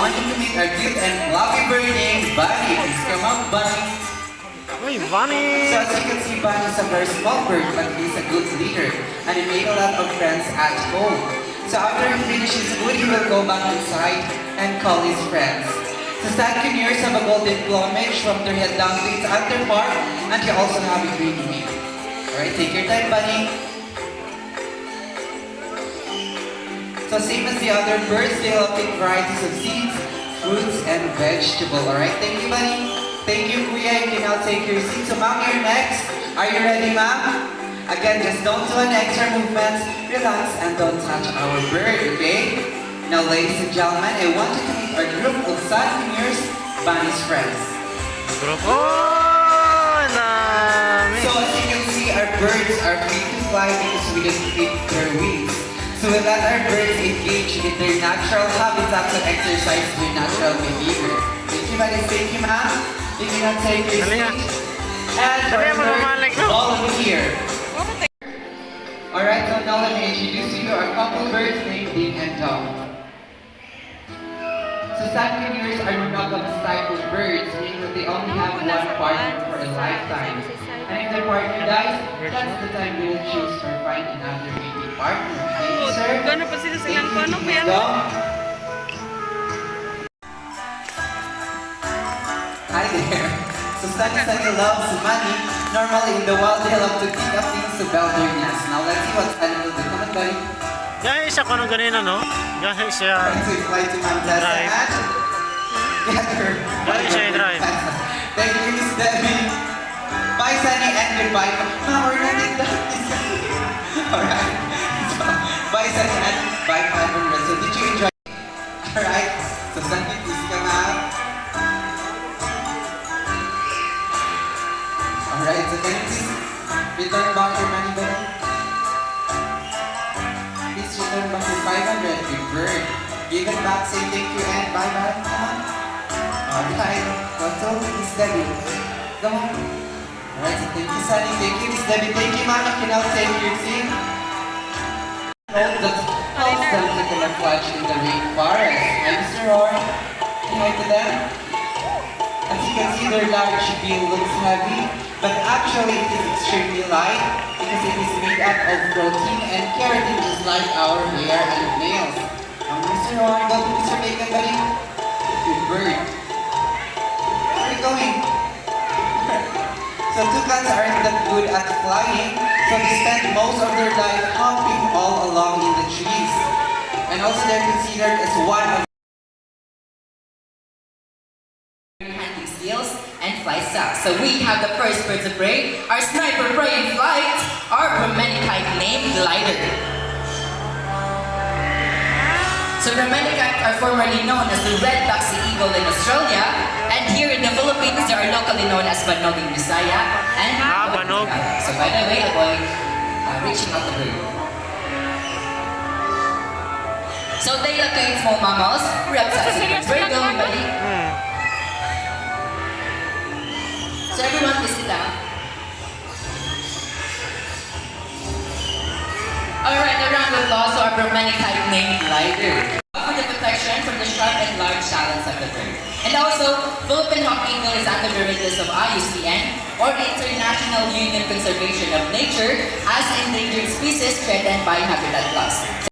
wanted to meet our cute and fluffy bird named Bunny. Please come up, Bunny. Hey, Bunny! So as you can see, Bunny is a very small bird, but he's a good leader, and he made a lot of friends at home. So after he finishes food, he will go back inside and call his friends. The sand conures have a golden plumage from their head down to its underpart, and they also have a green wing. Alright, take your time, Bunny. So same as the other birds, they will take varieties of seeds, fruits, and vegetables. Alright, thank you, Bunny. Thank you, Kuya. You can now take your seat. So, ma'am, you're next. Are you ready, ma'am? Again, just don't do any extra movements. Relax and don't touch our bird, okay? Now, ladies and gentlemen, I want you to meet our group of Sun Pioneers, Bunny's friends. Group. Oh, dami! So, as you can see, our birds are free to fly because we don't clip their wings. So, we let our birds engage in their natural habitats and exercise their natural behavior. Thank you, Bunny. Thank you, ma'am. You can now take your seat. And volunteer. Alright, so now let me introduce you to our couple birds named Ding and Dong. So sandpipers are monogamous type of birds, meaning that they only have one partner for a lifetime. And if their partner dies, that's the time they will choose or find another mating partner. Thank you, sir. Thank you, Ding Dong. Hi there. So Sunny loves money. Normally in the wild, they love to pick up things to build their nest. Now let's see what Sunny will do. Come on, buddy. Guys, ako nung ganina, no? Guys, siya. So you fly to Mount Tessa and get her. Guys, siya drive. Thank you, Miss Debbie. Bye, Sunny, and goodbye. Ma'am, we're not in that. Alright. So, bye, Sunny, and bye, 500. So did you enjoy? Alright. So Sunny, please come out. Alright, so can you please return back your money, buddy? Please return back your 500, big bird. Give it back, say thank you, and bye-bye. Come on. Alright, so Miss Debbie. Come on. Alright, so thank you, Sunny. Thank you, Miss Debbie. Thank you, Ma'am. You can now take your seat. Hope that helps them to camouflage in the rainforest. Hi, Mr. Roar. Say hi to them. As you can see, their large bill looks heavy, but actually it is extremely light because it is made up of protein and keratin just like our hair and nails. Mr. Rowan, go to Mr. Bacon, buddy. Good bird. Where are you going? So toucans aren't that good at flying, so they spend most of their life hopping all along in the trees. And also they're considered as one of and fly south. So we have the first birds of prey, our sniper prey in flight, our Bromenicite named glider. So Bromenicite are formerly known as the red-backed sea eagle in Australia, and here in the Philippines they are locally known as Banog in Bisaya and Banog. So by the way, avoid reaching out the bird. So they locate small mammals, reptiles, and birds. Buddy. So everyone, please sit down. Alright, a round of applause to our Bromenicite named glider. For the protection from the sharp and large talons of the bird. And also, Philippine Hawk Eagle is under the list of IUCN, or International Union Conservation of Nature, as endangered species threatened by habitat loss.